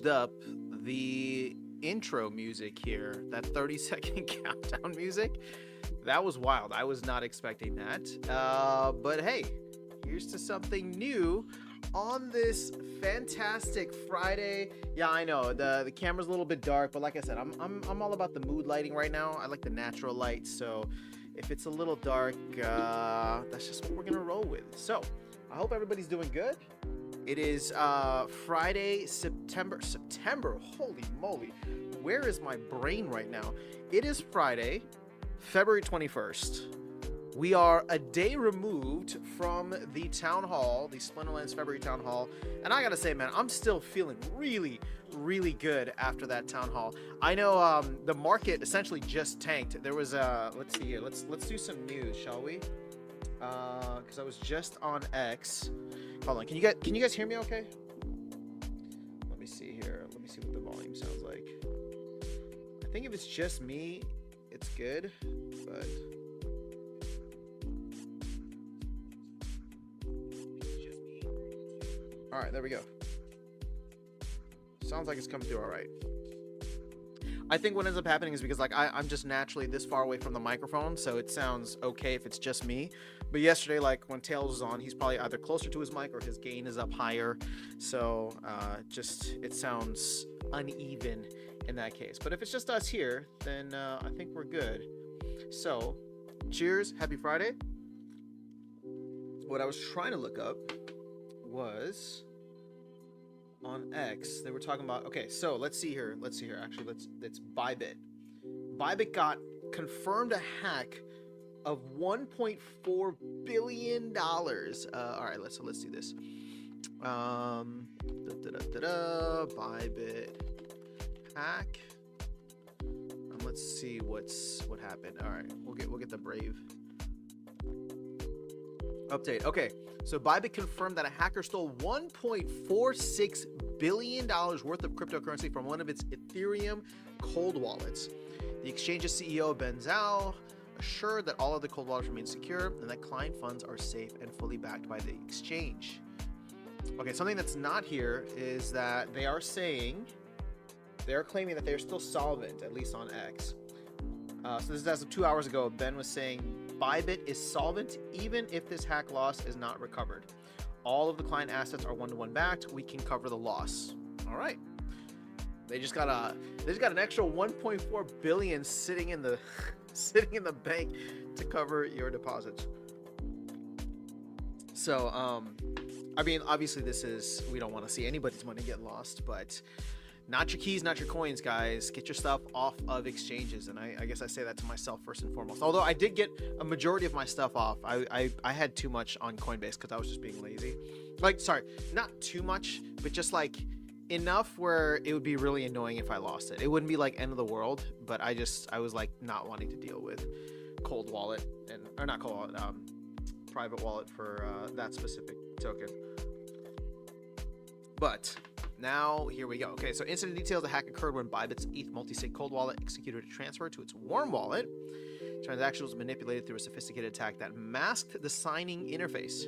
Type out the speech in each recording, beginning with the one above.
used up the intro music here, that 30-second countdown music. That was wild. I was not expecting that. But hey, here's to something new on this fantastic Friday. Yeah, I know the camera's a little bit dark, but like I said, I'm all about the mood lighting right now. I like the natural light, so if it's a little dark, that's just what we're gonna roll with. So I hope everybody's doing good. It is Friday, September. Holy moly, where is my brain right now? It is Friday, February 21st. We are a day removed from the town hall, the Splinterlands February town hall, and I gotta say, man, I'm still feeling really, really good after that town hall. I know the market essentially just tanked. There was let's see here, let's do some news, shall we? Because I was just on X. Hold on, can you guys hear me okay? Let me see here. Let me see what the volume sounds like. I think if it's just me, it's good, but all right, there we go. Sounds like it's coming through all right. I think what ends up happening is because like I'm just naturally this far away from the microphone, so it sounds okay if it's just me. But yesterday, like when Tails was on, he's probably either closer to his mic or his gain is up higher, so just it sounds uneven in that case. But if it's just us here, then I think we're good. So, cheers, happy Friday. What I was trying to look up was on X. They were talking about, okay, so let's see here. Actually, let's Bybit. Bybit got confirmed a hack of $1.4 billion. All right, let's see this. Bybit hack. Let's see what happened. All right, we'll get the Brave update. Okay, so Bybit confirmed that a hacker stole $1.46 billion worth of cryptocurrency from one of its Ethereum cold wallets. The exchange's CEO, Ben Zhao, assured that all of the cold wallets remain secure and that client funds are safe and fully backed by the exchange. Okay, something that's not here is that they are claiming that they're still solvent, at least on X. So this is as of 2 hours ago. Ben was saying Bybit is solvent even if this hack loss is not recovered. All of the client assets are one-to-one backed. We can cover the loss. All right. They just got an extra 1.4 billion sitting in the bank to cover your deposits. So I mean, obviously we don't want to see anybody's money get lost, but not your keys, not your coins, guys. Get your stuff off of exchanges. And I guess I say that to myself first and foremost. Although I did get a majority of my stuff off. I had too much on Coinbase because I was just being lazy. Like, sorry, not too much, but just like enough where it would be really annoying if I lost it. It wouldn't be like end of the world, but I was like not wanting to deal with cold wallet or not cold wallet, private wallet for that specific token. But now, here we go. Okay, so incident details. The hack occurred when Bybit's ETH multi-sig cold wallet executed a transfer to its warm wallet. Transaction was manipulated through a sophisticated attack that masked the signing interface,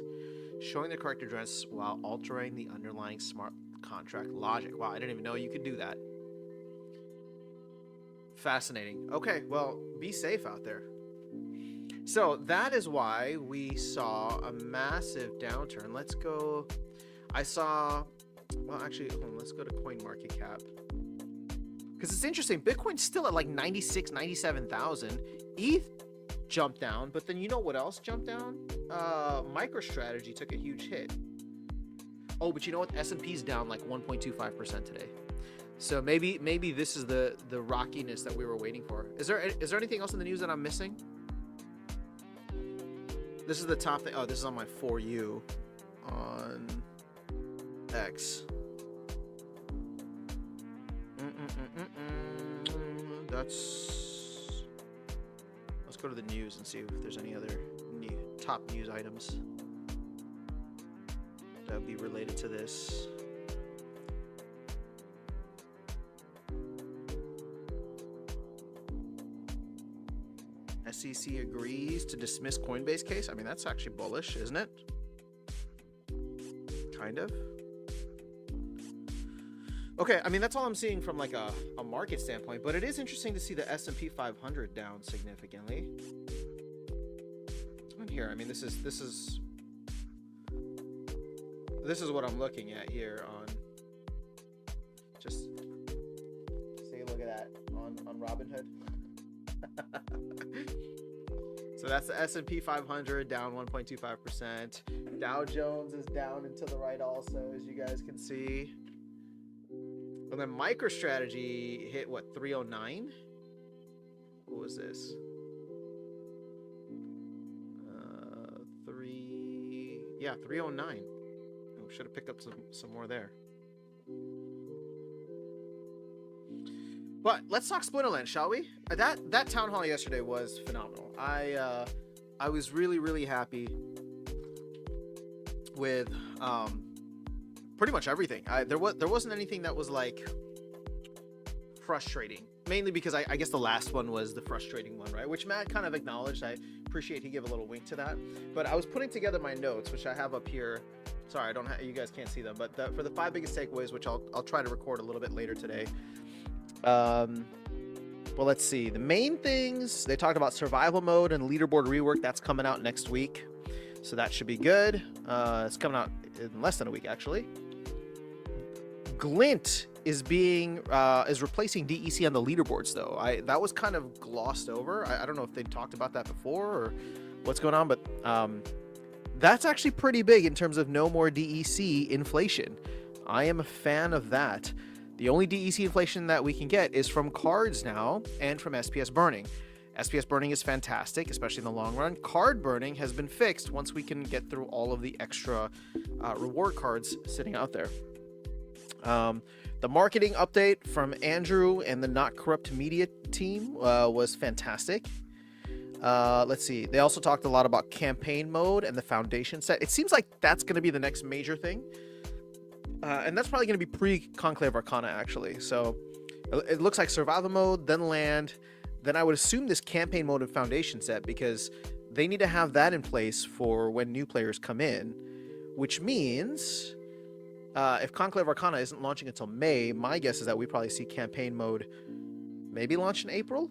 showing the correct address while altering the underlying smart contract logic. Wow, I didn't even know you could do that. Fascinating. Okay, well, be safe out there. So that is why we saw a massive downturn. Let's go. Well, actually, hold on, let's go to CoinMarketCap. Because it's interesting. Bitcoin's still at like 96, 97,000. ETH jumped down, but then you know what else jumped down? MicroStrategy took a huge hit. Oh, but you know what? S&P's down like 1.25% today. So maybe this is the rockiness that we were waiting for. Is there anything else in the news that I'm missing? This is the top thing. Oh, this is on my For You on X. Let's go to the news and see if there's any other top news items that would be related to this. SEC agrees to dismiss Coinbase case. I mean, that's actually bullish, isn't it? Kind of. Okay, I mean that's all I'm seeing from like a market standpoint, but it is interesting to see the S&P 500 down significantly. And here, I mean this is what I'm looking at here on just see, look at that on Robinhood. So that's the S&P 500 down 1.25%. Dow Jones is down and to the right also, as you guys can see. And then MicroStrategy hit what, 309? What was this? 309. Oh, should have picked up some more there. But let's talk Splinterlands, shall we? That town hall yesterday was phenomenal. I was really happy with pretty much everything. There wasn't anything that was like frustrating. Mainly because I guess the last one was the frustrating one, right? Which Matt kind of acknowledged. I appreciate he gave a little wink to that. But I was putting together my notes, which I have up here. Sorry, you guys can't see them, but for the 5 biggest takeaways, which I'll try to record a little bit later today. Well, let's see. The main things, they talked about survival mode and leaderboard rework. That's coming out next week, so that should be good. It's coming out in less than a week, actually. Glint is replacing DEC on the leaderboards, though. That was kind of glossed over. I don't know if they talked about that before or what's going on, but that's actually pretty big in terms of no more DEC inflation. I am a fan of that. The only DEC inflation that we can get is from cards now and from SPS burning. SPS burning is fantastic, especially in the long run. Card burning has been fixed once we can get through all of the extra reward cards sitting out there. The marketing update from Andrew and the Not Corrupt Media team was fantastic. Let's see. They also talked a lot about campaign mode and the foundation set. It seems like that's going to be the next major thing. And that's probably going to be pre-Conclave Arcana, actually. So it looks like survival mode, then land. Then I would assume this campaign mode and foundation set, because they need to have that in place for when new players come in, which means if Conclave Arcana isn't launching until May, my guess is that we probably see campaign mode maybe launch in April,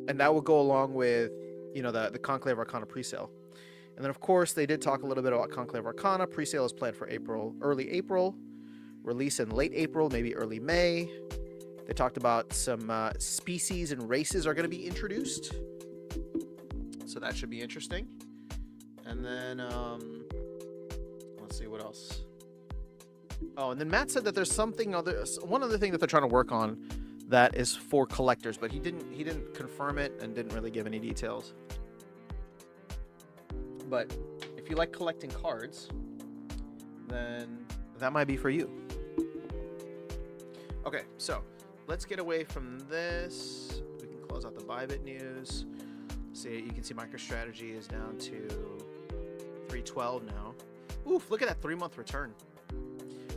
and that will go along with, the Conclave Arcana presale. And then, of course, they did talk a little bit about Conclave Arcana. Presale is planned for early April, release in late April, maybe early May. They talked about some species and races are going to be introduced, so that should be interesting. And then, let's see what else. Oh, and then Matt said that there's one other thing that they're trying to work on that is for collectors, but he didn't confirm it and didn't really give any details. But if you like collecting cards, then that might be for you. Okay, so let's get away from this. We can close out the Bybit news. See, you can see MicroStrategy is down to 312 now. Oof, look at that 3-month return.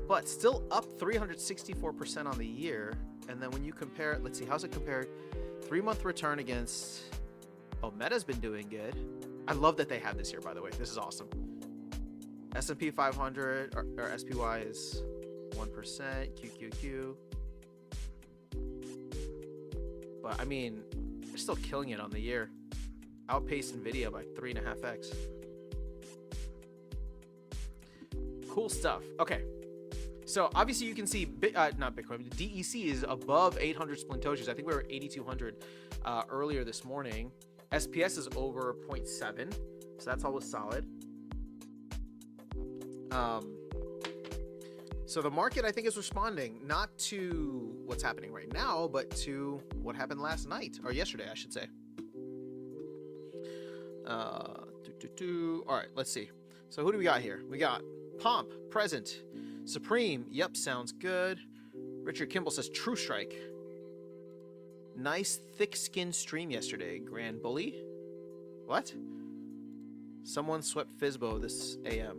But still up 364% on the year. And then when you compare it, let's see, how's it compared? 3-month return against, Meta's been doing good. I love that they have this here, by the way. This is awesome. S&P 500 or SPY is 1%, QQQ. But I mean, they're still killing it on the year. Outpaced Nvidia by 3.5x. Cool stuff. Okay. So obviously you can see, not Bitcoin, DEC is above 800 Splintoshis. I think we were 8,200 earlier this morning. SPS is over 0.7, so that's always solid. So the market, I think, is responding not to what's happening right now, but to what happened last night, or yesterday, I should say. All right, let's see. So who do we got here? We got Pomp, present. Supreme, yep, sounds good. Richard Kimball says True Strike. Nice thick-skinned stream yesterday, Grand Bully. What? Someone swept Fizbo this AM.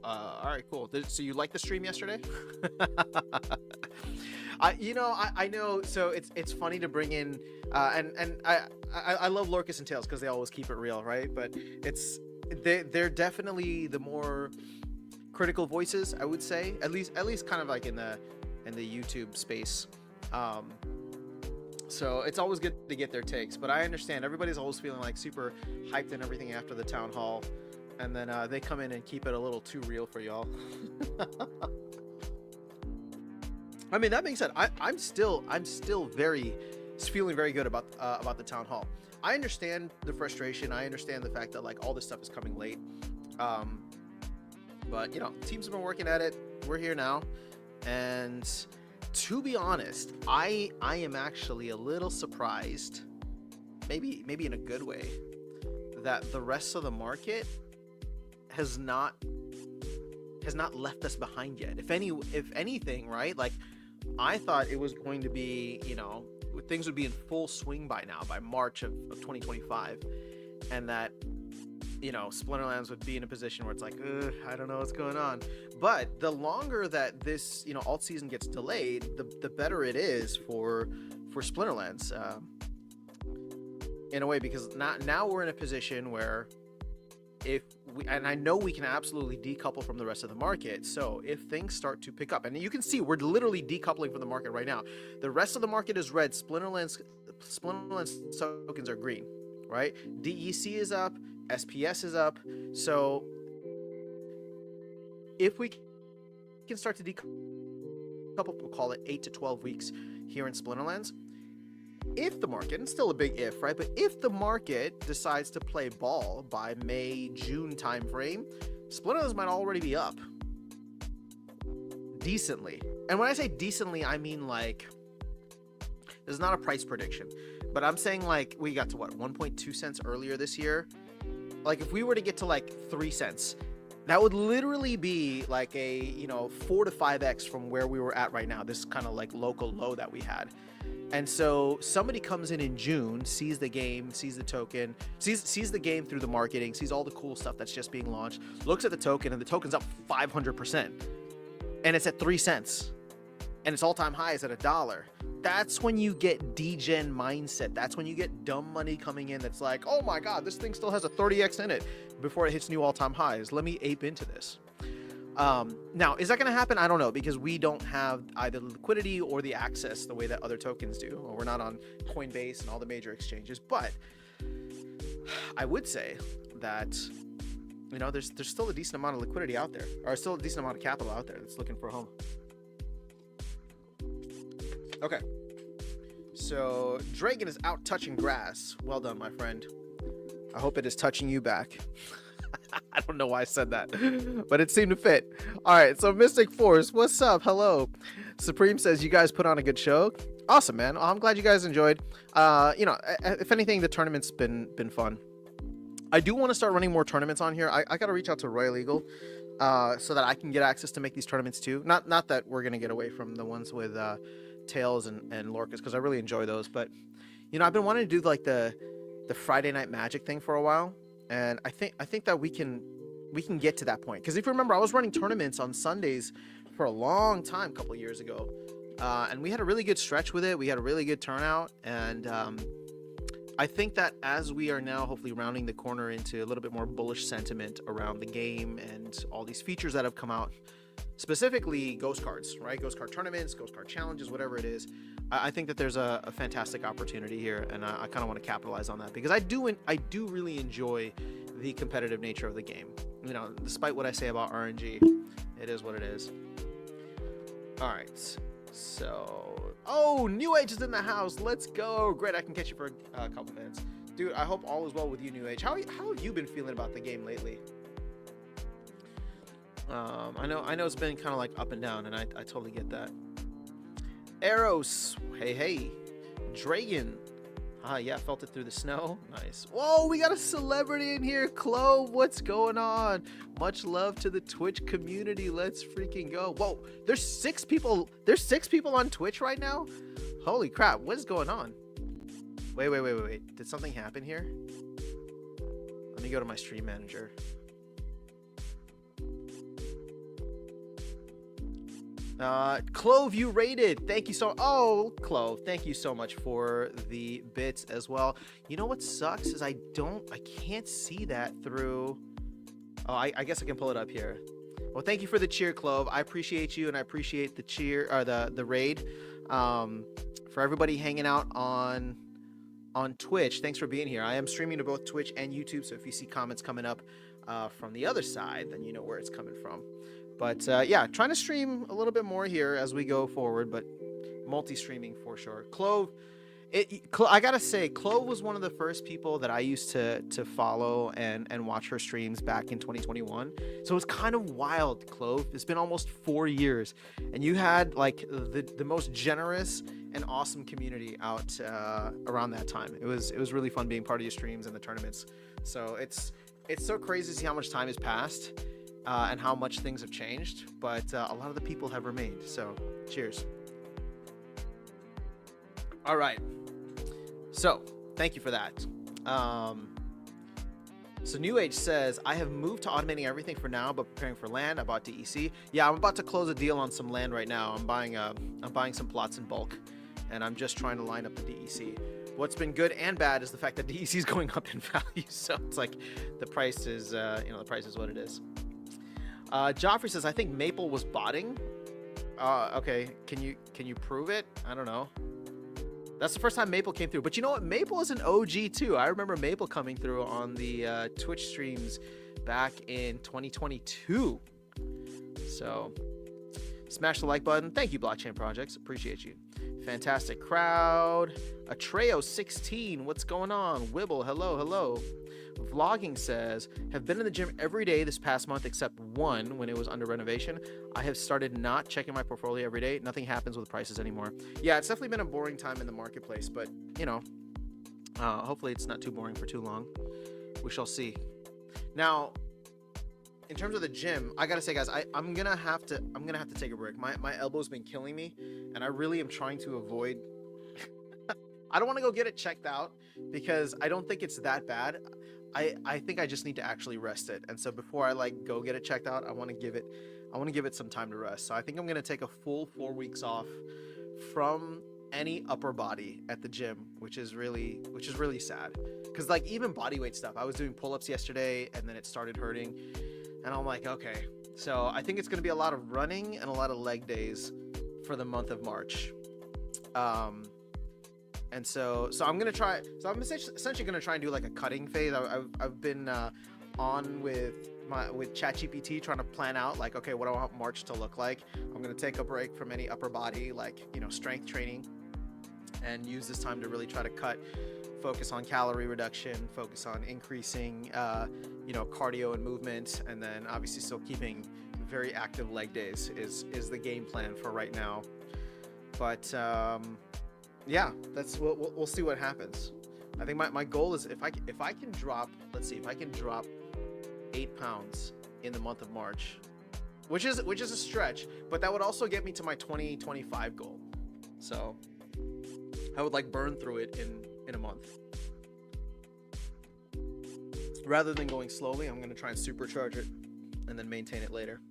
All right, cool. So you liked the stream yesterday? I know. So it's funny to bring in, and I love Lorcas and Tails because they always keep it real, right? But they're definitely the more critical voices, I would say, at least kind of like in the YouTube space. So it's always good to get their takes, but I understand everybody's always feeling like super hyped and everything after the town hall, and then they come in and keep it a little too real for y'all. I mean, that being said, I'm still feeling very good about the town hall. I understand the frustration. I understand the fact that like all this stuff is coming late. But you know, teams have been working at it. We're here now, and to be honest, I am actually a little surprised, maybe in a good way, that the rest of the market has not left us behind yet. If anything, right? Like, I thought it was going to be, you know, things would be in full swing by now, by March of 2025, and that, you know, Splinterlands would be in a position where it's like, I don't know what's going on. But the longer that this, you know, alt season gets delayed, the better it is for Splinterlands, in a way, because now we're in a position where and I know we can absolutely decouple from the rest of the market. So if things start to pick up, and you can see we're literally decoupling from the market right now. The rest of the market is red. Splinterlands tokens are green, right? DEC is up, SPS is up. So if we can start to decouple, we'll call it 8 to 12 weeks here in Splinterlands. If the market, and still a big if, right? But if the market decides to play ball by May, June timeframe, Splinterlands might already be up decently. And when I say decently, I mean like, this is not a price prediction, but I'm saying like we got to what, 1.2 cents earlier this year. Like if we were to get to like 3 cents, that would literally be like a, you know, 4 to 5x from where we were at right now. This kind of like local low that we had. And so somebody comes in June, sees the game, sees the token, sees the game through the marketing, sees all the cool stuff that's just being launched, looks at the token, and the token's up 500%. And it's at 3 cents. And its all-time high is at $1. That's when you get degen mindset. That's when you get dumb money coming in that's like, oh my God, this thing still has a 30x in it before it hits new all-time highs. Let me ape into this. Now, is that going to happen? I don't know, because we don't have either the liquidity or the access the way that other tokens do. Or we're not on Coinbase and all the major exchanges. But I would say that, you know, there's still a decent amount of liquidity out there, or still a decent amount of capital out there that's looking for a home. Okay. So Dragon is out touching grass. Well done, my friend. I hope it is touching you back. I don't know why I said that, but it seemed to fit. All right, so Mystic Force, what's up? Hello. Supreme says you guys put on a good show. Awesome, man. Well, I'm glad you guys enjoyed. You know, if anything, the tournament's been fun. I do want to start running more tournaments on here. I got to reach out to Royal Eagle so that I can get access to make these tournaments too. Not that we're gonna get away from the ones with Tails and Lorcas, because I really enjoy those. But you know, I've been wanting to do like the Friday Night Magic thing for a while. And I think that we can get to that point, because if you remember, I was running tournaments on Sundays for a long time, a couple of years ago, and we had a really good stretch with it. We had a really good turnout, and I think that as we are now hopefully rounding the corner into a little bit more bullish sentiment around the game and all these features that have come out, specifically ghost cards, right? Ghost card tournaments, ghost card challenges, whatever it is. I think that there's a fantastic opportunity here, and I kind of want to capitalize on that, because I do really enjoy the competitive nature of the game. You know, despite what I say about RNG, it is what it is. All right, so New Age is in the house. Let's go. Great, I can catch you for a couple minutes, dude. I hope all is well with you, New Age. How have you been feeling about the game lately? I know it's been kind of like up and down, and I totally get that. Eros, hey. Dragon, yeah, felt it through the snow. Nice. Whoa, we got a celebrity in here. Clove, what's going on? Much love to the Twitch community. Let's freaking go. Whoa, there's 6 people on Twitch right now. Holy crap, what is going on? Wait. Did something happen here? Let me go to my stream manager. Clove, you rated. Thank you Clove, thank you so much for the bits as well. You know what sucks is I can't see that through. Oh, I guess I can pull it up here. Well, thank you for the cheer, Clove. I appreciate you, and I appreciate the cheer or the raid. For everybody hanging out on Twitch, thanks for being here. I am streaming to both Twitch and YouTube, so if you see comments coming up from the other side, then you know where it's coming from. But yeah, trying to stream a little bit more here as we go forward, but multi-streaming for sure. Clove, I gotta say, Clove was one of the first people that I used to follow and watch her streams back in 2021. So it's kind of wild, Clove. It's been almost 4 years, and you had like the most generous and awesome community out around that time. It was really fun being part of your streams and the tournaments. So it's so crazy to see how much time has passed and how much things have changed. But a lot of the people have remained. So cheers. All right. So, thank you for that. So New Age says, I have moved to automating everything for now, but preparing for land. I bought DEC. Yeah, I'm about to close a deal on some land right now. I'm buying some plots in bulk, and I'm just trying to line up the DEC. What's been good and bad is the fact that DEC is going up in value. So it's like the price is, the price is what it is. Joffrey says, I think Maple was botting. Okay, can you prove it? I don't know. That's the first time Maple came through. But you know what? Maple is an OG too. I remember Maple coming through on the Twitch streams back in 2022. So smash the like button. Thank you, Blockchain Projects. Appreciate you. Fantastic crowd. Atreo16. What's going on? Wibble. Hello, hello. Vlogging says, have been in the gym every day this past month except one when it was under renovation. I have started not checking my portfolio every day. Nothing happens with prices anymore. Yeah, it's definitely been a boring time in the marketplace, but you know, hopefully it's not too boring for too long. We shall see. Now, in terms of the gym, I gotta say, guys, I'm gonna have to take a break. My elbow's been killing me, and I really am trying to avoid. I don't want to go get it checked out because I don't think it's that bad. I think I just need to actually rest it. And so before I like go get it checked out, I want to give it some time to rest. So I think I'm going to take a full 4 weeks off from any upper body at the gym, which is really sad. Cause like even body weight stuff, I was doing pull-ups yesterday and then it started hurting and I'm like, okay. So I think it's going to be a lot of running and a lot of leg days for the month of March. And so I'm gonna try. So I'm essentially gonna try and do like a cutting phase. I've been on with ChatGPT trying to plan out like, okay, what do I want March to look like? I'm gonna take a break from any upper body like strength training, and use this time to really try to cut, focus on calorie reduction, focus on increasing cardio and movement, and then obviously still keeping very active leg days is the game plan for right now. But yeah, we'll see what happens. I think my goal is if I can drop, let's see, if I can drop 8 pounds in the month of March, which is a stretch, but that would also get me to my 2025 goal. So I would like burn through it in a month. Rather than going slowly, I'm going to try and supercharge it and then maintain it later.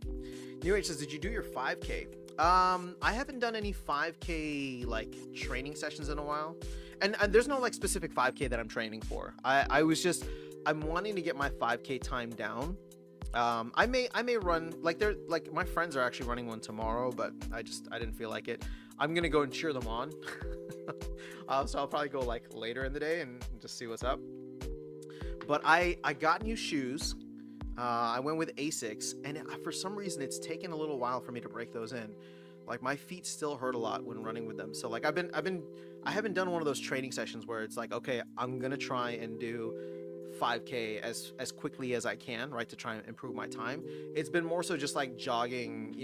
New Age says, did you do your 5K? I haven't done any 5K like training sessions in a while, and there's no like specific 5K that I'm training for. I'm wanting to get my 5K time down. I may run like my friends are actually running one tomorrow, but I didn't feel like it. I'm gonna go and cheer them on. So I'll probably go like later in the day and just see what's up. But I got new shoes. I went with Asics, and for some reason it's taken a little while for me to break those in. Like my feet still hurt a lot when running with them. So like I haven't done one of those training sessions where it's like, okay, I'm gonna try and do 5K as quickly as I can, right, to try and improve my time. It's been more so just like jogging,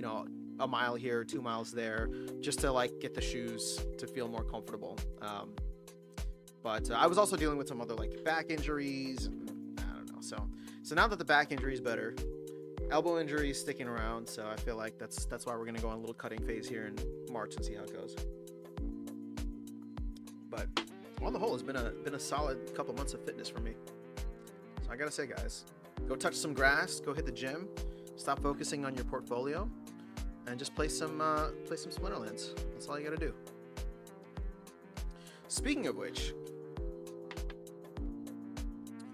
a mile here, 2 miles there, just to like get the shoes to feel more comfortable. But I was also dealing with some other like back injuries, and I don't know. So now that the back injury is better, elbow injury is sticking around. So I feel like that's why we're gonna go on a little cutting phase here in March and see how it goes. But on the whole, it's been a solid couple months of fitness for me. So I gotta say, guys, go touch some grass, go hit the gym, stop focusing on your portfolio, and just play some Splinterlands. That's all you gotta do. Speaking of which,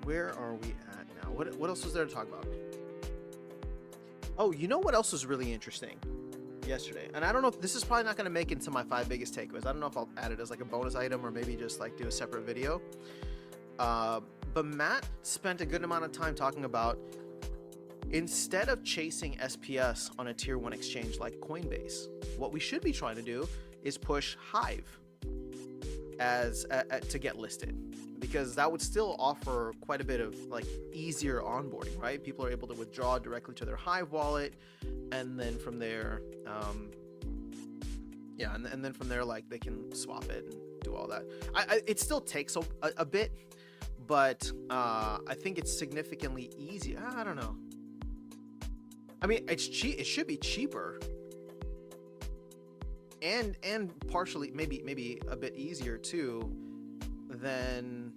where are we at now? What else was there to talk about? Oh, you know what else was really interesting yesterday? And I don't know if this is probably not going to make into my 5 biggest takeaways. I don't know if I'll add it as like a bonus item or maybe just like do a separate video. But Matt spent a good amount of time talking about, instead of chasing SPS on a tier 1 exchange like Coinbase, what we should be trying to do is push Hive as to get listed, because that would still offer quite a bit of like easier onboarding, right? People are able to withdraw directly to their Hive wallet, and then from there, and then from there, like they can swap it and do all that. It still takes a bit, but I think it's significantly easier. I don't know. I mean, it's cheap. It should be cheaper, and partially maybe a bit easier too than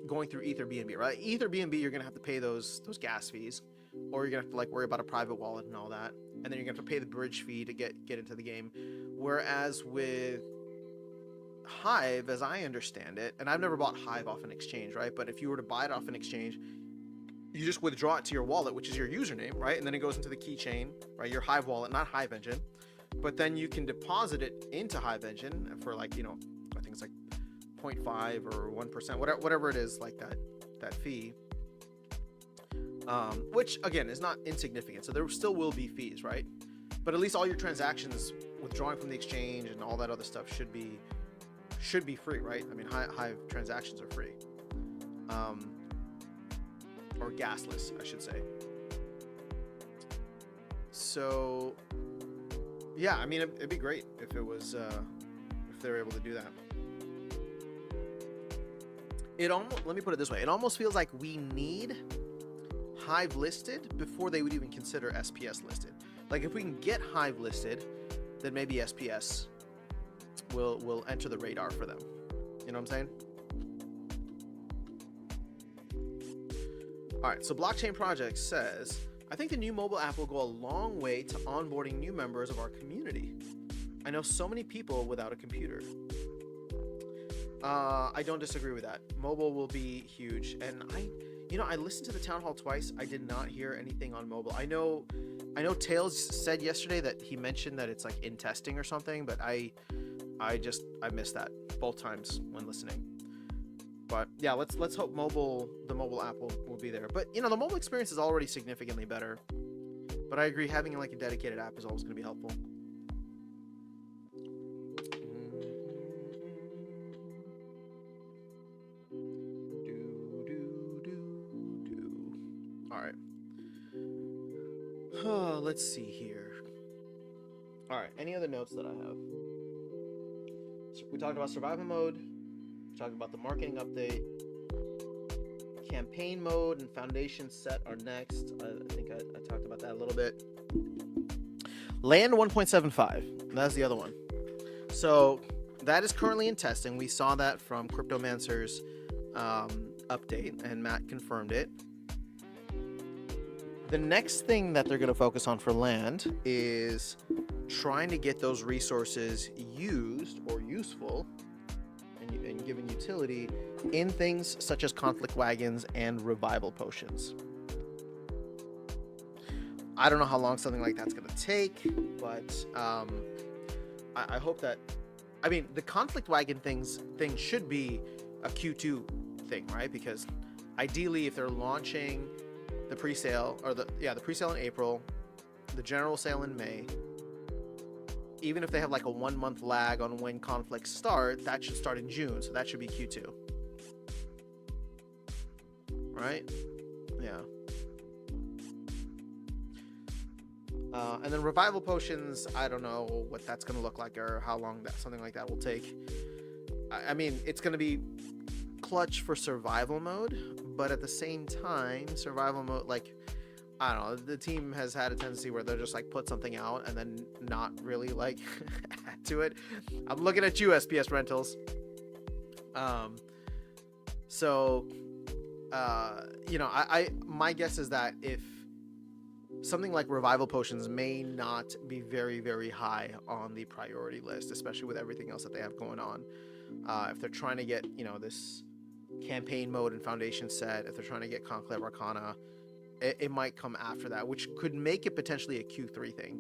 going through EtherBNB, right? EtherBNB, you're gonna have to pay those gas fees, or you're gonna have to like worry about a private wallet and all that, and then you're gonna have to pay the bridge fee to get into the game. Whereas with Hive, as I understand it, and I've never bought Hive off an exchange, right? But if you were to buy it off an exchange, you just withdraw it to your wallet, which is your username, right? And then it goes into the keychain, right? Your Hive wallet, not Hive Engine. But then you can deposit it into Hive Engine for like, I think it's like 0.5 or 1%, whatever it is, like that fee. Which again is not insignificant. So there still will be fees, right? But at least all your transactions, withdrawing from the exchange and all that other stuff should be free, right? I mean, Hive transactions are free. Or gasless, I should say. So, yeah, I mean, it'd be great if it was, if they were able to do that. Let me put it this way. It almost feels like we need Hive listed before they would even consider SPS listed. Like if we can get Hive listed, then maybe SPS will enter the radar for them. You know what I'm saying? All right, so Blockchain Project says, I think the new mobile app will go a long way to onboarding new members of our community. I know so many people without a computer. I don't disagree with that. Mobile will be huge. And I listened to the town hall twice. I did not hear anything on mobile. I know Tails said yesterday that he mentioned that it's like in testing or something, but I missed that both times when listening. But yeah, let's hope the mobile app will be there. But the mobile experience is already significantly better. But I agree, having like a dedicated app is always going to be helpful. All right. Let's see here. All right. Any other notes that I have? So we talked about survival mode. We talked about the marketing update. Campaign mode and foundation set are next. I think I talked about that a little bit. Land 1.75. That's the other one. So that is currently in testing. We saw that from Cryptomancer's update, and Matt confirmed it. The next thing that they're going to focus on for land is trying to get those resources used or useful and given utility in things such as conflict wagons and revival potions. I don't know how long something like that's going to take, but I hope that, I mean, the conflict wagon thing should be a Q2 thing, right? Because ideally, if they're launching the pre-sale, or the pre-sale in April, the general sale in May, even if they have like a 1 month lag on when conflicts start, that should start in June, so that should be Q2. Right? Yeah. And then revival potions, I don't know what that's going to look like or how long something like that will take. I mean, it's going to be clutch for survival mode, but at the same time, survival mode, like, I don't know, the team has had a tendency where they'll just like put something out and then not really like add to it. I'm looking at you, SPS Rentals. My guess is that if something like revival potions may not be very, very high on the priority list, especially with everything else that they have going on. If they're trying to get, this campaign mode and foundation set, if they're trying to get Conclave Arcana, it might come after that, which could make it potentially a Q3 thing.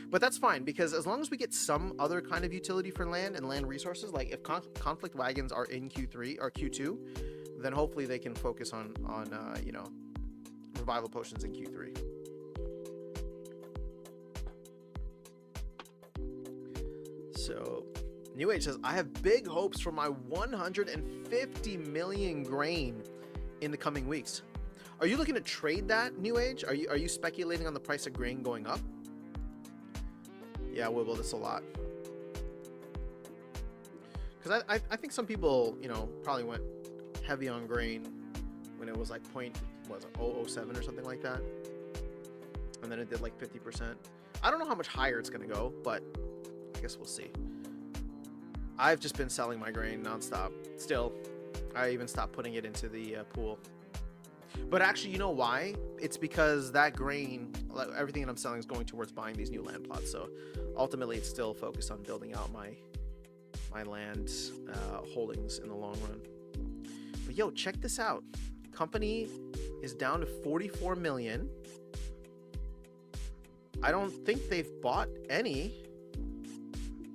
But that's fine, because as long as we get some other kind of utility for land and land resources, like if conflict wagons are in Q3 or Q2, then hopefully they can focus on you know, revival potions in Q3. So New Age says, I have big hopes for my 150 million grain in the coming weeks. Are you looking to trade that, New Age? Are you speculating on the price of grain going up? Yeah, Wibble, that's a lot. Because I think some people, you know, probably went heavy on grain when it was like 0.007 or something like that. And then it did like 50%. I don't know how much higher it's going to go, but I guess we'll see. I've just been selling my grain nonstop. Still, I even stopped putting it into the pool. But actually, you know why? It's because that grain, like everything that I'm selling, is going towards buying these new land plots. So ultimately, it's still focused on building out my land holdings in the long run. But yo, check this out. Company is down to 44 million. I don't think they've bought any.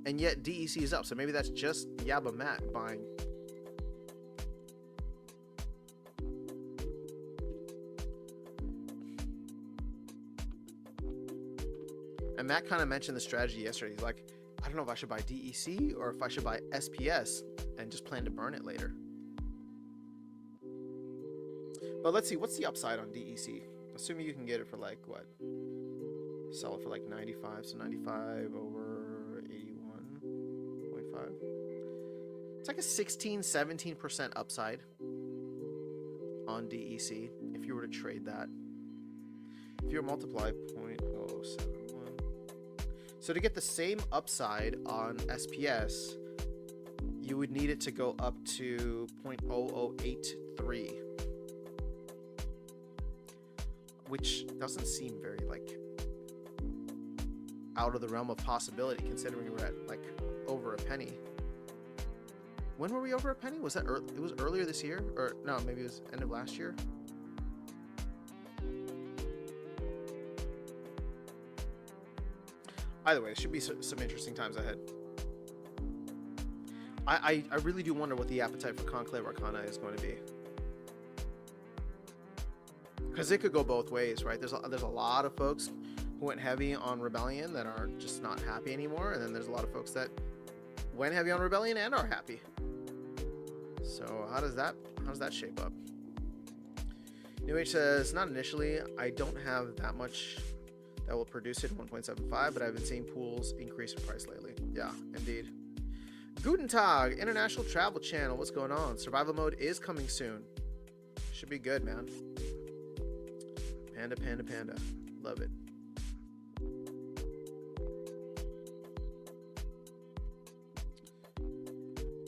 And yet DEC is up. So maybe that's just Yabba Matt buying. And Matt kind of mentioned the strategy yesterday. He's like, I don't know if I should buy DEC or if I should buy SPS and just plan to burn it later. But let's see, what's the upside on DEC? Assuming you can get it for like what? Sell it for like 95, so 95 over 81.5. It's like a 16-17% upside on DEC if you were to trade that. If you were to multiply 0.071. So to get the same upside on SPS, you would need it to go up to 0.0083. Which doesn't seem very like out of the realm of possibility, considering we're at like over a penny. When were we over a penny? Was that it was earlier this year, or no? Maybe it was end of last year. Either way, it should be some interesting times ahead. I really do wonder what the appetite for Conclave Arcana is going to be. Because it could go both ways, right? There's a lot of folks who went heavy on Rebellion that are just not happy anymore, and then there's a lot of folks that went heavy on Rebellion and are happy. So how does that shape up? New Age says, not initially. I don't have that much that will produce it in 1.75, but I've been seeing pools increase in price lately. Yeah, indeed. Guten Tag, International Travel Channel. What's going on? Survival mode is coming soon. Should be good, man. Panda, panda, panda. Love it.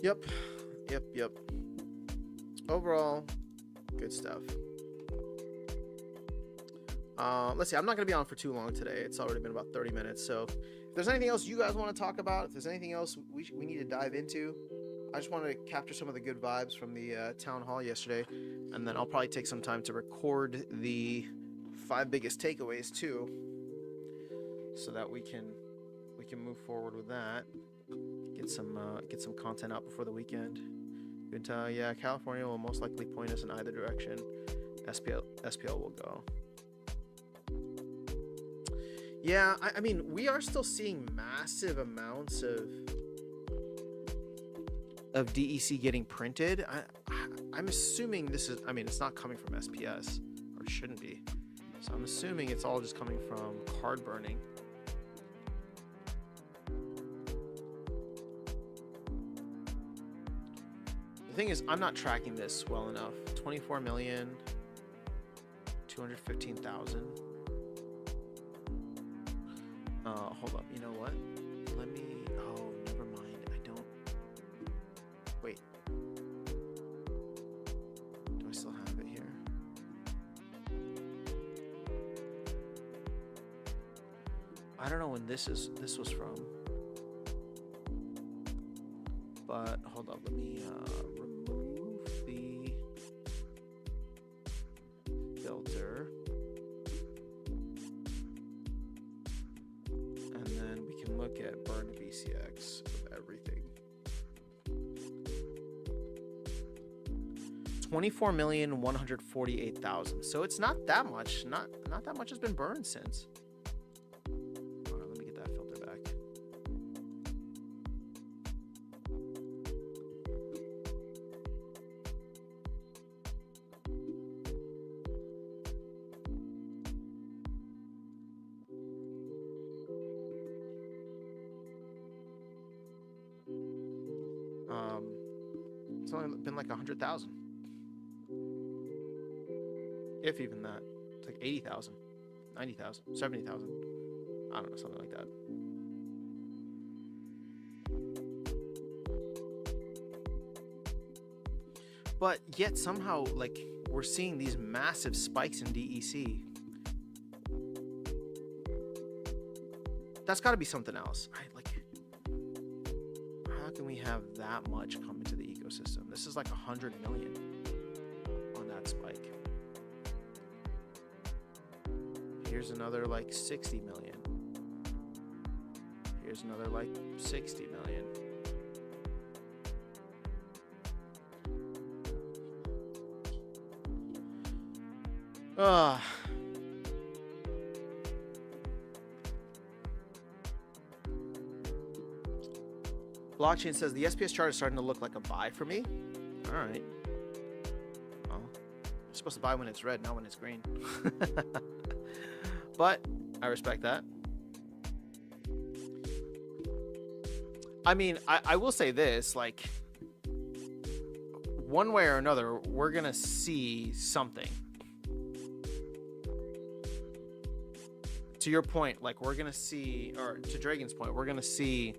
Yep. Overall, good stuff. Let's see. I'm not going to be on for too long today. It's already been about 30 minutes. So if there's anything else you guys want to talk about, if there's anything else we need to dive into, I just wanted to capture some of the good vibes from the town hall yesterday. And then I'll probably take some time to record the 5 biggest takeaways too, so that we can move forward with that. Get some content out before the weekend. Good. Yeah, California will most likely point us in either direction. SPL will go. Yeah, I mean, we are still seeing massive amounts of DEC getting printed. I'm assuming this is, I mean, it's not coming from SPS, or it shouldn't be. So I'm assuming it's all just coming from card burning. The thing is, I'm not tracking this well enough. 24 million, 215,000. Hold up. You know what? Let me. Oh, never mind. I don't. Wait. Do I still have it here? I don't know when this was from. But hold up. Let me remove the filter. 24,148,000. So it's not that much. Not that much has been burned since. All right, let me get that filter back. It's only been like 100,000. If even that. It's like 80,000, 90,000, 70,000. I don't know, something like that. But yet somehow, like, we're seeing these massive spikes in DEC. That's got to be something else. How can we have that much come into the ecosystem? This is like 100 million on that spike. Here's another like 60 million. Here's another like 60 million. Blockchain says the SPS chart is starting to look like a buy for me. All right. Well, you're supposed to buy when it's red, not when it's green. But I respect that. I mean, I will say this, like, one way or another, we're going to see something. To your point, like, we're going to see, or to Dragon's point, we're going to see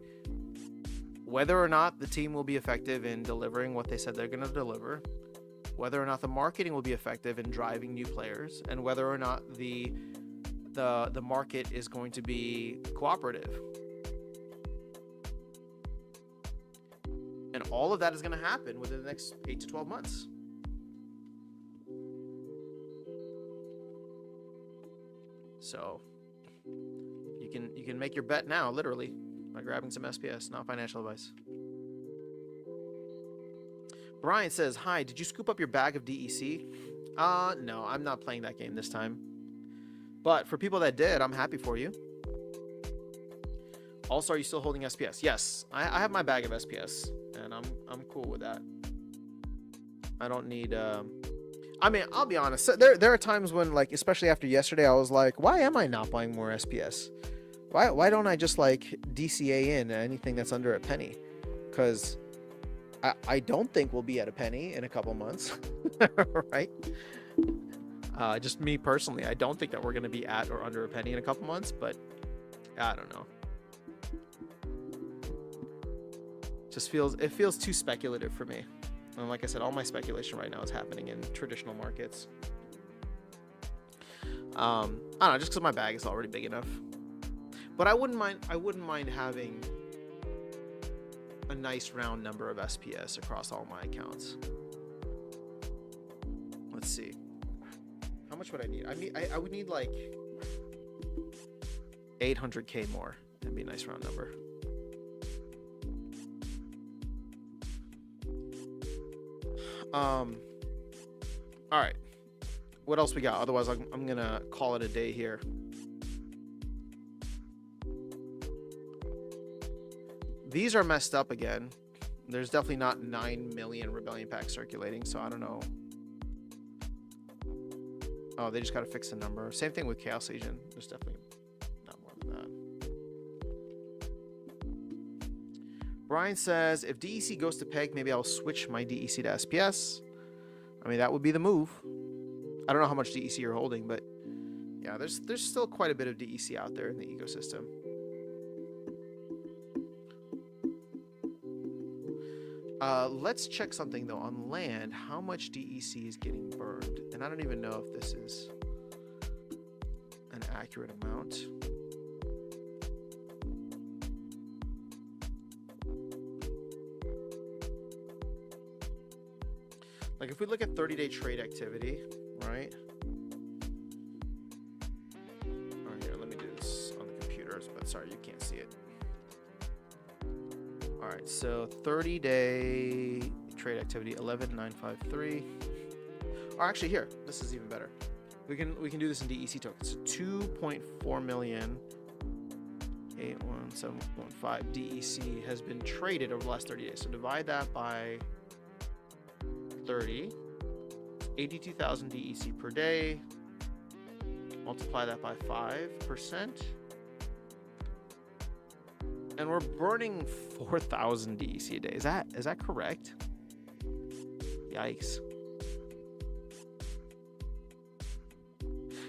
whether or not the team will be effective in delivering what they said they're going to deliver, whether or not the marketing will be effective in driving new players, and whether or not the market is going to be cooperative. And all of that is going to happen within the next 8 to 12 months. So you can make your bet now, literally, by grabbing some SPS, not financial advice. Brian says, hi, did you scoop up your bag of DEC? No, I'm not playing that game this time. But for people that did, I'm happy for you. Also, are you still holding SPS? Yes, I have my bag of SPS, and I'm cool with that. I don't need... I mean, I'll be honest. There are times when, like, especially after yesterday, I was like, why am I not buying more SPS? Why don't I just, like, DCA in anything that's under a penny? Because I don't think we'll be at a penny in a couple months, right? Just me personally, I don't think that we're going to be at or under a penny in a couple months, but I don't know. It feels too speculative for me. And like I said, all my speculation right now is happening in traditional markets. I don't know, just because my bag is already big enough. But I wouldn't mind having a nice round number of SPS across all my accounts. Let's see. How much would I need? I would need like 800K more. That'd be a nice round number. All right. What else we got? Otherwise, I'm gonna call it a day here. These are messed up again. There's definitely not 9 million Rebellion packs circulating, so I don't know. Oh, they just got to fix the number. Same thing with Chaos Legion. There's definitely not more than that. Brian says, if DEC goes to PEG, maybe I'll switch my DEC to SPS. I mean, that would be the move. I don't know how much DEC you're holding, but yeah, there's still quite a bit of DEC out there in the ecosystem. Let's check something though. On land, how much DEC is getting burned? And I don't even know if this is an accurate amount. Like if we look at 30-day trade activity, right? Oh, here, let me do this on the computers, but sorry, you can't see it. All right, so 30-day trade activity, 11,953. Or actually, here, this is even better. We can do this in DEC tokens. So 2.4 million 81715 DEC has been traded over the last 30 days. So divide that by 30. 82,000 DEC per day. Multiply that by 5%. And we're burning 4,000 DEC a day. Is that correct? Yikes.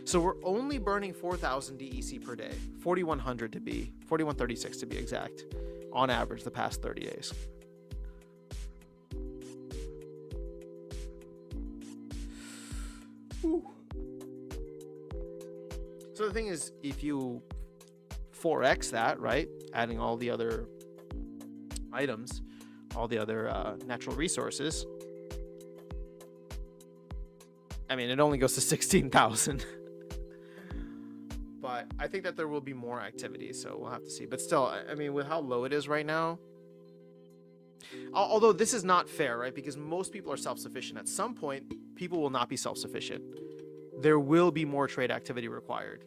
So we're only burning 4,000 DEC per day. 4,136 to be exact, on average the past 30 days. Whew. So the thing is, if you 4x that, right, adding all the other items, all the other natural resources, I mean, it only goes to 16,000. But I think that there will be more activity, so we'll have to see. But still, I mean, with how low it is right now, although this is not fair, right? Because most people are self-sufficient. At some point, people will not be self-sufficient. There will be more trade activity required.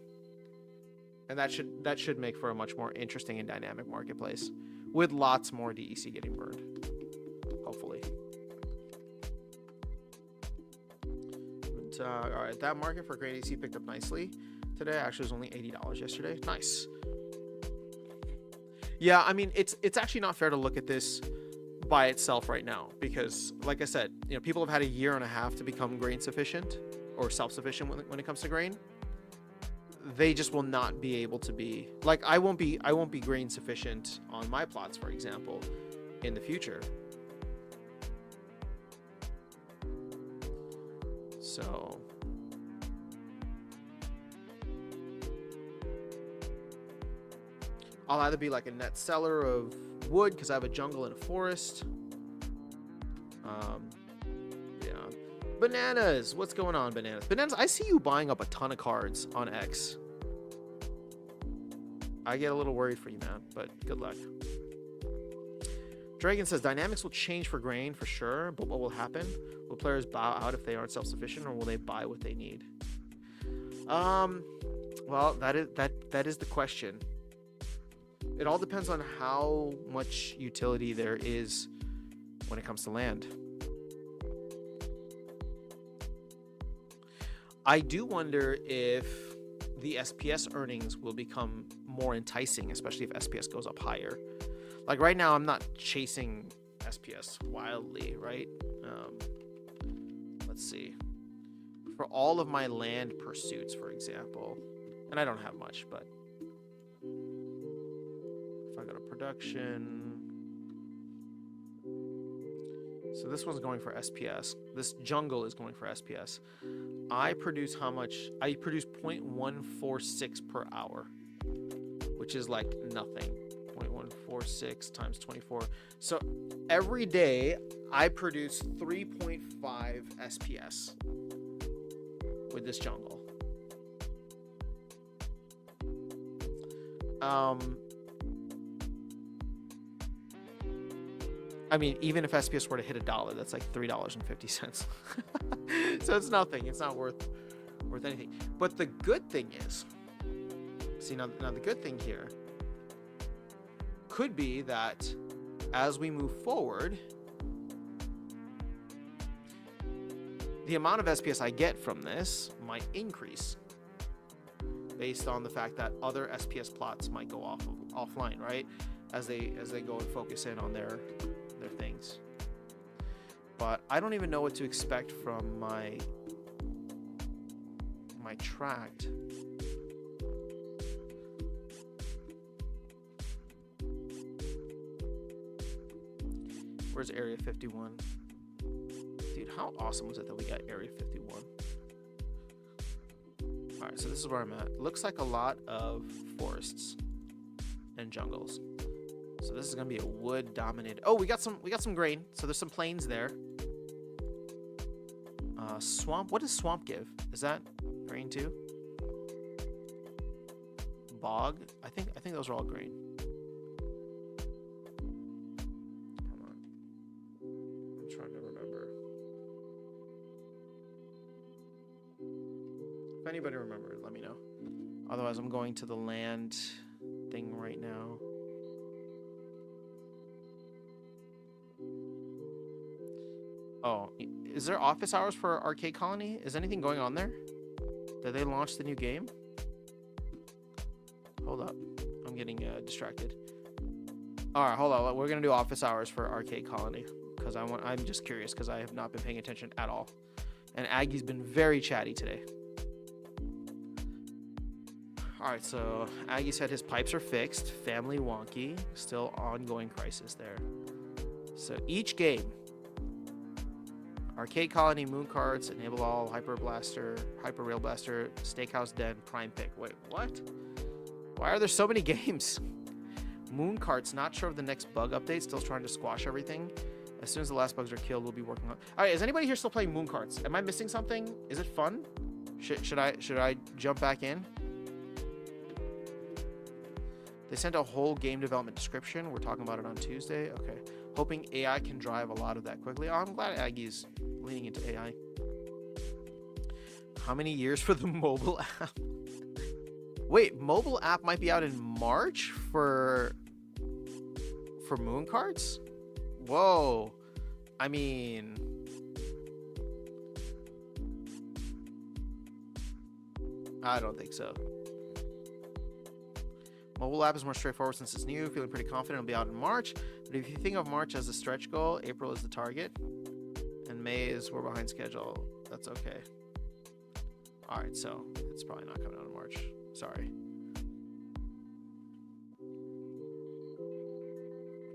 And that should make for a much more interesting and dynamic marketplace with lots more DEC getting burned, hopefully. But, all right, that market for grain DEC picked up nicely today. Actually, it was only $80 yesterday. Nice. Yeah, I mean, it's actually not fair to look at this by itself right now because, like I said, you know, people have had a year and a half to become grain sufficient or self-sufficient when it comes to grain. They just will not be able to be, like, I won't be grain sufficient on my plots, for example, in the future. So I'll either be like a net seller of wood because I have a jungle and a forest. Yeah. Bananas, what's going on, Bananas? Bananas, I see you buying up a ton of cards on X. I get a little worried for you, man, but good luck. Dragon says dynamics will change for grain for sure, but what will happen? Will players bow out if they aren't self-sufficient, or will they buy what they need? Well, that is the question. It all depends on how much utility there is when it comes to land. I do wonder if the SPS earnings will become more enticing, especially if SPS goes up higher. Like right now, I'm not chasing SPS wildly, right? Let's see. For all of my land pursuits, for example, and I don't have much, but if I go to production, so this one's going for SPS. This jungle is going for SPS. I produce how much? I produce 0.146 per hour, which is like nothing. 0.146 times 24. So every day I produce 3.5 SPS with this jungle. I mean, even if SPS were to hit $1, that's like $3.50. So it's nothing. It's not worth anything. But the good thing is, see, now the good thing here could be that as we move forward, the amount of SPS I get from this might increase based on the fact that other SPS plots might go offline, right? As they go and focus in on their things. But I don't even know what to expect from my tract. Where's Area 51? Dude, how awesome was it that we got Area 51? Alright, so this is where I'm at. Looks like a lot of forests and jungles. So this is gonna be a wood dominated. Oh, we got some grain. So there's some plains there. Swamp. What does swamp give? Is that grain too? Bog. I think those are all grain. Come on. I'm trying to remember. If anybody remembers, let me know. Otherwise, I'm going to the land thing right now. Oh, is there office hours for Arcade Colony? Is anything going on there? Did they launch the new game? Hold up. I'm getting distracted. All right, hold on. We're going to do office hours for Arcade Colony because I'm just curious because I have not been paying attention at all. And Aggie's been very chatty today. All right, so Aggie said his pipes are fixed. Family wonky. Still ongoing crisis there. So each game, Arcade Colony, Moon Carts, Enable All, Hyper Rail Blaster, Steakhouse Den, Prime Pick. Wait, what? Why are there so many games? Moon Carts, not sure of the next bug update. Still trying to squash everything. As soon as the last bugs are killed, we'll be working on. All right, is anybody here still playing Moon Carts? Am I missing something? Is it fun? Should I jump back in? They sent a whole game development description. We're talking about it on Tuesday. Okay. Hoping AI can drive a lot of that quickly. Oh, I'm glad Aggie's leaning into AI. How many years for the mobile app? Wait, mobile app might be out in March for Moon Carts? Whoa. I mean, I don't think so. Mobile app is more straightforward since it's new. Feeling pretty confident it'll be out in March. But if you think of March as a stretch goal, April is the target. And May is we're behind schedule. That's okay. All right, so it's probably not coming out in March. Sorry.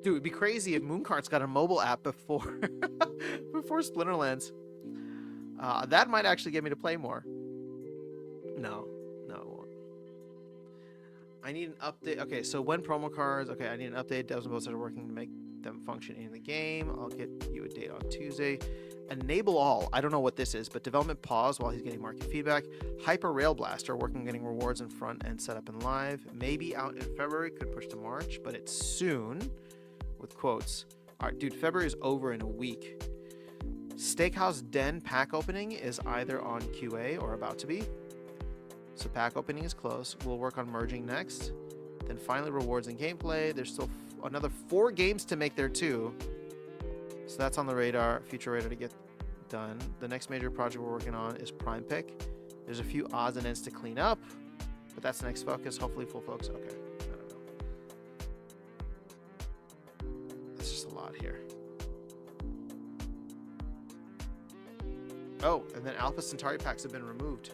Dude, it'd be crazy if Moon Carts got a mobile app before before Splinterlands. That might actually get me to play more. No, it won't. I need an update. Okay, so when promo cards. Okay, I need an update. Devs and both are working to make them function in the game. I'll get you a date on Tuesday. Enable All. I don't know what this is, but development pause while he's getting market feedback. Hyper Rail Blaster, working on getting rewards in front and set up in live. Maybe out in February, could push to March, but it's soon. With quotes. All right, dude, February is over in a week. Steakhouse Den pack opening is either on QA or about to be. So pack opening is close. We'll work on merging next. Then finally rewards and gameplay. There's still another 4 games to make there too. So that's on the radar, future radar to get done. The next major project we're working on is Prime Pick. There's a few odds and ends to clean up, but that's the next focus. Hopefully full focus. Okay, I don't know. That's just a lot here. Oh, and then Alpha Centauri packs have been removed.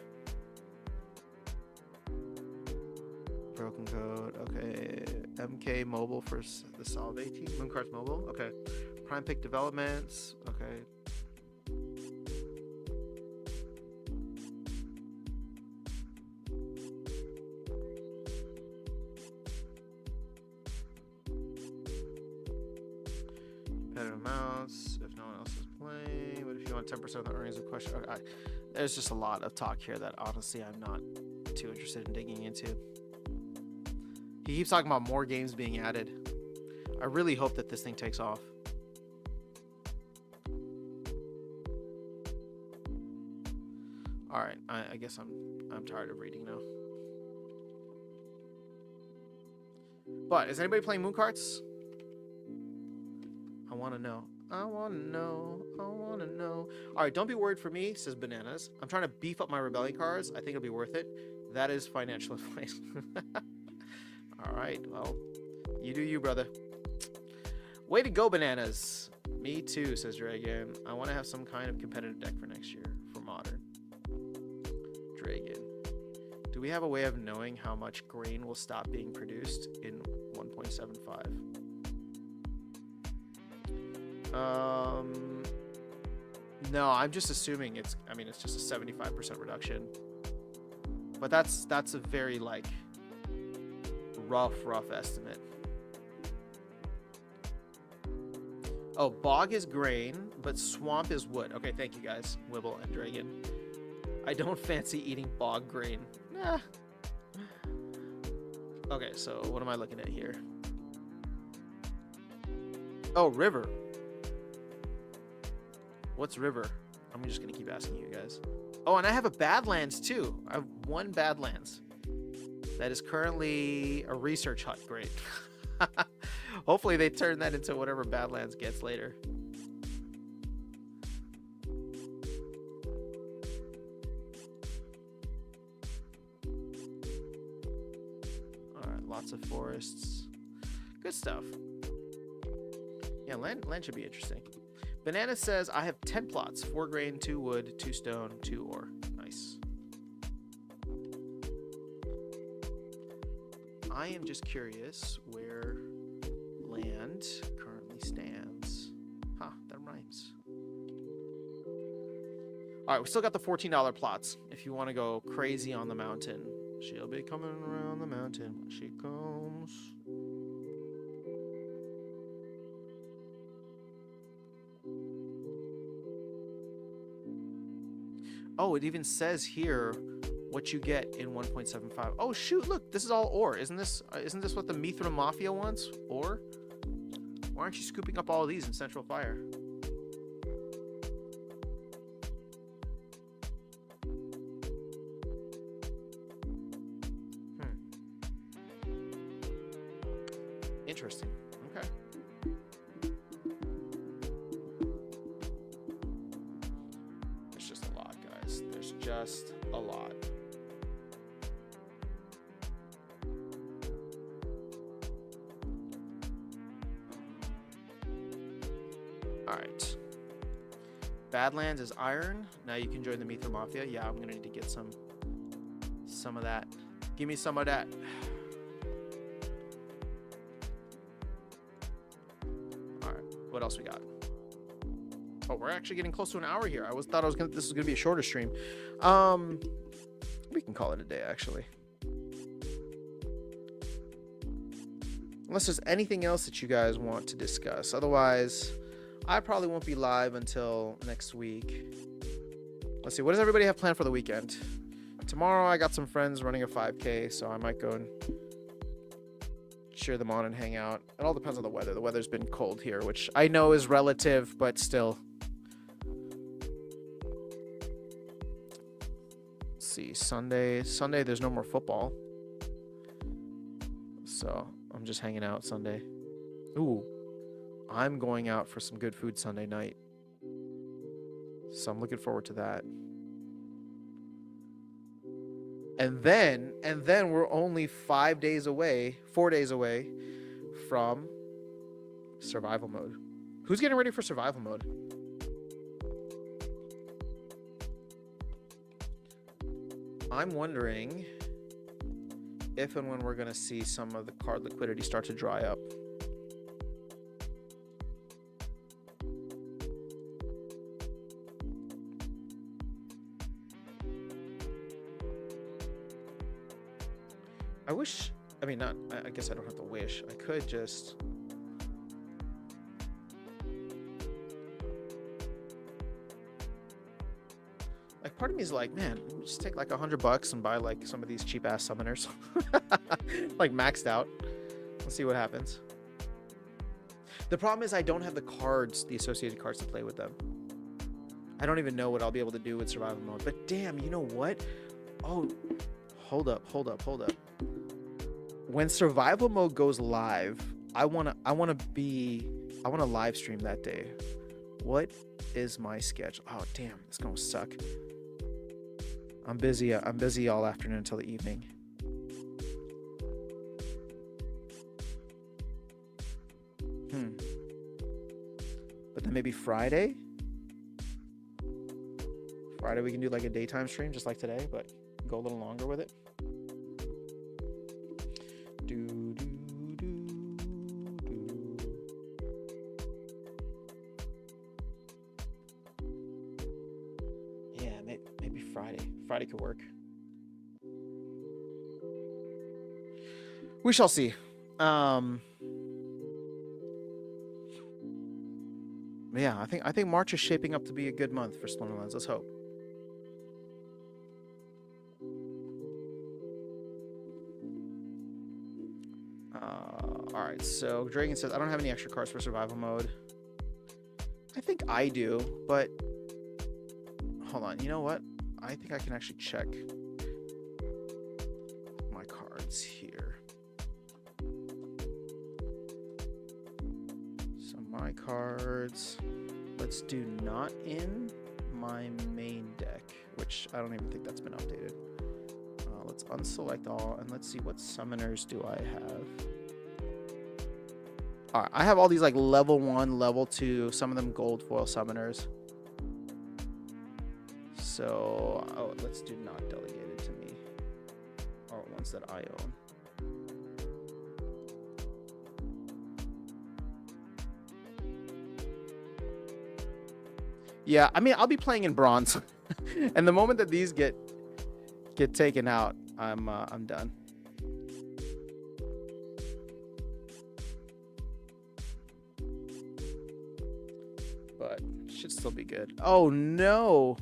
Broken code. Okay. MK Mobile for the Solid 18. Moon Cards Mobile. Okay. Prime Pick developments. Okay. Competitive amounts. If no one else is playing. But if you want 10% of the earnings of question. Okay, there's just a lot of talk here that honestly I'm not too interested in digging into. He keeps talking about more games being added. I really hope that this thing takes off. All right, I guess I'm tired of reading now. But is anybody playing Moon Carts? I want to know. I want to know. I want to know. All right, don't be worried for me, says Bananas. I'm trying to beef up my Rebellion cards. I think it'll be worth it. That is financial advice. All right, well, you do you, brother. Way to go, Bananas. Me too, says Dragon. I want to have some kind of competitive deck for next year for Modern. Dragon. Do we have a way of knowing how much grain will stop being produced in 1.75? No, I'm just assuming it's just a 75% reduction. But that's a very like rough estimate. Oh, bog is grain, but swamp is wood. Okay, thank you guys, Wibble and Dragon. I don't fancy eating bog grain. Nah. Okay, so what am I looking at here? Oh, river. What's river? I'm just gonna keep asking you guys. Oh, and I have a Badlands too. I have one Badlands that is currently a research hut. Great. Hopefully they turn that into whatever Badlands gets later. All right, lots of forests. Good stuff. Yeah, land should be interesting. Banana says, I have 10 plots, 4 grain, 2 wood, 2 stone, 2 ore. Nice. I am just curious where land currently stands. Huh, that rhymes. All right, we still got the $14 plots. If you want to go crazy on the mountain, she'll be coming around the mountain when she comes. Oh, it even says here what you get in 1.75. Oh shoot, look, this is all ore. Isn't this what the Mithra Mafia wants? Ore? Why aren't you scooping up all of these in Central Fire? Interesting. Okay. There's just a lot, guys. There's just a lot. All right. Badlands is iron. Now you can join the Mithra Mafia. Yeah, I'm gonna need to get some of that. Give me some of that. All right. What else we got? Oh, we're actually getting close to an hour here. Thought this was gonna be a shorter stream. We can call it a day actually. Unless there's anything else that you guys want to discuss. Otherwise, I probably won't be live until next week. Let's see, what does everybody have planned for the weekend? Tomorrow I got some friends running a 5K, so I might go and cheer them on and hang out. It all depends on the weather. The weather's been cold here, which I know is relative, but still. Let's see, Sunday there's no more football. So I'm just hanging out Sunday. Ooh. I'm going out for some good food Sunday night. So I'm looking forward to that. And then we're only 4 days away from survival mode. Who's getting ready for survival mode? I'm wondering if and when we're going to see some of the card liquidity start to dry up. I guess I don't have to wish. I could just... Like, part of me is like, man, just take like $100 and buy like some of these cheap ass summoners. Like maxed out. Let's see what happens. The problem is I don't have the cards, the associated cards to play with them. I don't even know what I'll be able to do with survival mode. But damn, you know what? Oh, hold up. When survival mode goes live, I wanna live stream that day. What is my schedule? Oh damn, it's gonna suck. I'm busy all afternoon until the evening. But then maybe Friday we can do like a daytime stream just like today, but go a little longer with it. Yeah, maybe Friday could work. We shall see. Yeah, I think March is shaping up to be a good month for Splinterlands. Let's hope. All right, so Dragon says, I don't have any extra cards for survival mode. I think I do, but hold on. You know what? I think I can actually check my cards here. So my cards, let's do not in my main deck, which I don't even think that's been updated. Let's unselect all and let's see what summoners do I have. All right, I have all these like level 1, level 2, some of them gold foil summoners. So, oh, let's do not delegated to me, or ones that I own. Yeah, I mean, I'll be playing in bronze, and the moment that these get taken out, I'm done. But should still be good. Oh no!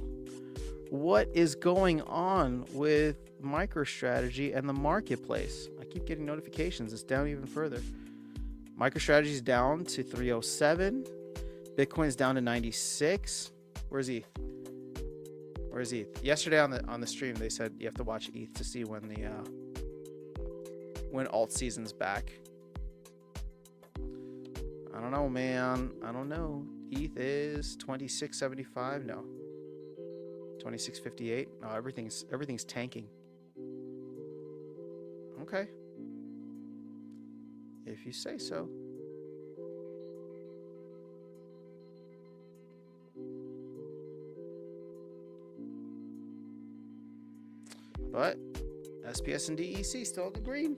What is going on with MicroStrategy and the marketplace? I keep getting notifications. It's down even further. MicroStrategy's down to 307. Bitcoin's down to 96. Where's ETH? Where's ETH? Yesterday on the stream they said you have to watch ETH to see when the when alt season's back. I don't know, man. I don't know. ETH is 26.75. No. 26.58. No, everything's tanking. Okay. If you say so. But SPS and DEC still in the green.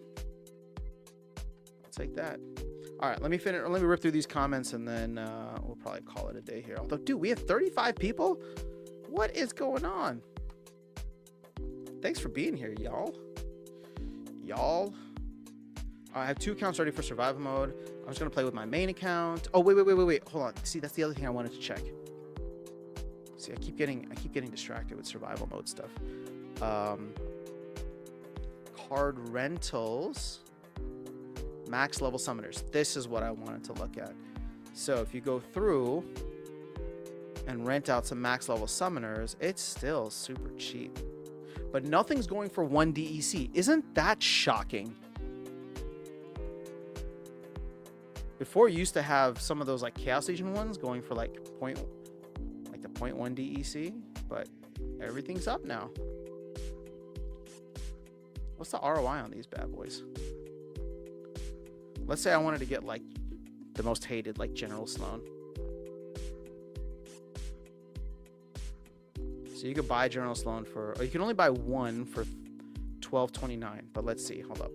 I'll take that. All right, let me rip through these comments and then we'll probably call it a day here. Although, dude, we have 35 people. What is going on? Thanks for being here, y'all. I have 2 accounts ready for survival mode. I was gonna play with my main account. Oh, wait. Hold on. See, that's the other thing I wanted to check. See, I keep getting distracted with survival mode stuff. Card rentals. Max level summoners. This is what I wanted to look at. So if you go through and rent out some max level summoners, it's still super cheap. But nothing's going for 1 DEC. Isn't that shocking? Before, you used to have some of those like Chaos Legion ones going for like the 0.1 DEC, but everything's up now. What's the ROI on these bad boys? Let's say I wanted to get like the most hated, like General Sloan. So you could buy General Sloan for, or you can only buy one for $12.29. But let's see. Hold up.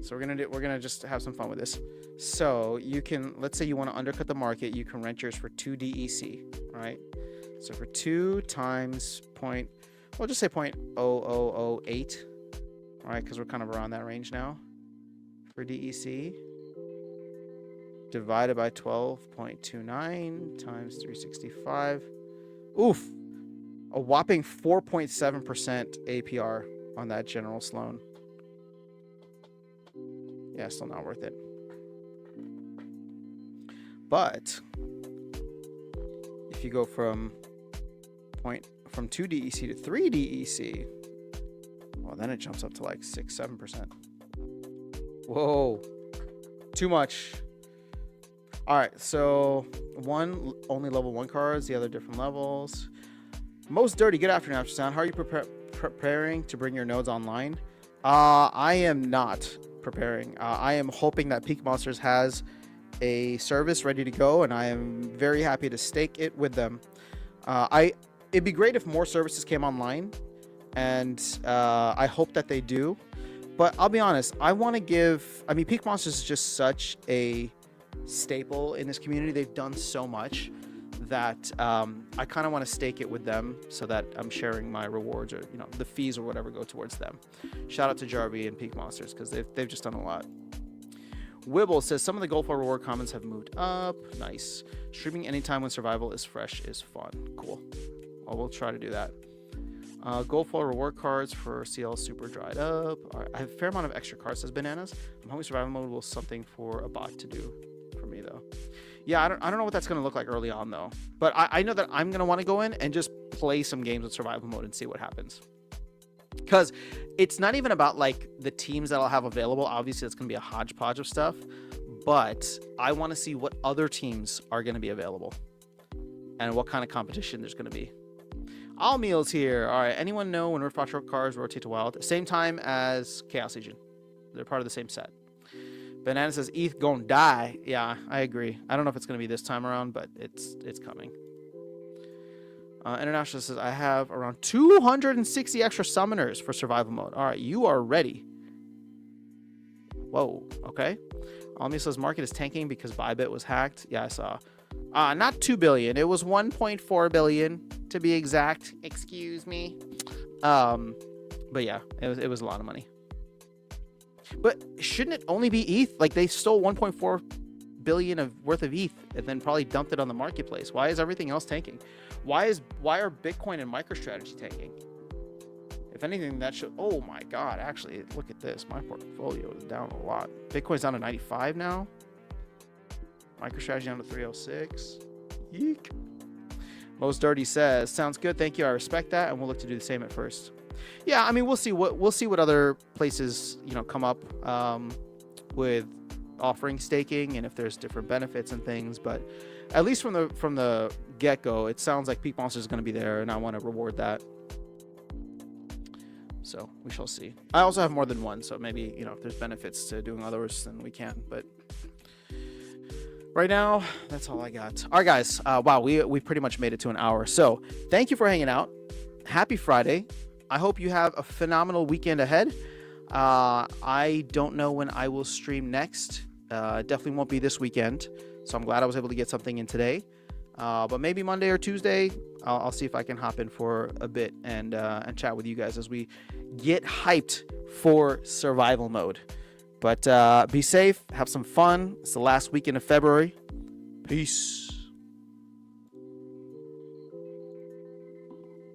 So we're gonna just have some fun with this. So you can, let's say you want to undercut the market, you can rent yours for 2 DEC, right? So for 2 times we'll just say 0.0008, all right, because we're kind of around that range now for DEC. Divided by 12.29 times 365. Oof, a whopping 4.7% APR on that General Sloan. Yeah, still not worth it. But if you go from 2 DEC to 3 DEC, well, then it jumps up to like 6-7%. Whoa, too much. All right, so one only level 1 cards, the other different levels. Most Dirty, good afternoon, After Sound. How are you preparing to bring your nodes online? I am not preparing. I am hoping that Peak Monsters has a service ready to go, and I am very happy to stake it with them. It'd be great if more services came online, and I hope that they do. But I'll be honest, Peak Monsters is just such a staple in this community. They've done so much that I kind of want to stake it with them so that I'm sharing my rewards, or the fees or whatever go towards them. Shout out to Jarvie and Peak Monsters because they've just done a lot. Wibble says some of the gold for reward comments have moved up. Nice. Streaming anytime when survival is fresh is fun. Cool. Well, we'll try to do that. Gold for reward cards for CL super dried up. Right, I have a fair amount of extra cards, says Bananas. I'm hoping survival mode will something for a bot to do for me though. Yeah, I don't know what that's going to look like early on, though. But I know that I'm going to want to go in and just play some games with survival mode and see what happens. Because it's not even about, like, the teams that I'll have available. Obviously, it's going to be a hodgepodge of stuff. But I want to see what other teams are going to be available. And what kind of competition there's going to be. All Meals here. All right, anyone know when Rift Watch cars rotate to wild? Same time as Chaos Legion. They're part of the same set. Banana says, ETH gon' die. Yeah, I agree. I don't know if it's going to be this time around, but it's coming. International says, I have around 260 extra summoners for survival mode. All right, you are ready. Whoa, okay. Almi says, market is tanking because Bybit was hacked. Yeah, I saw. Not 2 billion. It was 1.4 billion to be exact. Excuse me. But yeah, it was a lot of money. But shouldn't it only be ETH? Like, they stole 1.4 billion worth of ETH and then probably dumped it on the marketplace. Why is everything else tanking? Why are Bitcoin and MicroStrategy tanking? If anything, that should... Oh my God, actually, look at this. My portfolio is down a lot. Bitcoin's down to 95 now. MicroStrategy down to 306. Yeek. Most Dirty says, sounds good. Thank you. I respect that. And we'll look to do the same at first. Yeah, I mean, we'll see what other places, come up with offering staking and if there's different benefits and things. But at least from the get-go, it sounds like Peak Monster is going to be there, and I want to reward that. So we shall see. I also have more than one, so maybe, if there's benefits to doing others, then we can. But right now, that's all I got. All right, guys. Wow, we pretty much made it to an hour. So thank you for hanging out. Happy Friday. I hope you have a phenomenal weekend ahead. I don't know when I will stream next. Definitely won't be this weekend. So I'm glad I was able to get something in today. But maybe Monday or Tuesday, I'll see if I can hop in for a bit and chat with you guys as we get hyped for survival mode. But be safe, have some fun. It's the last weekend of February. Peace.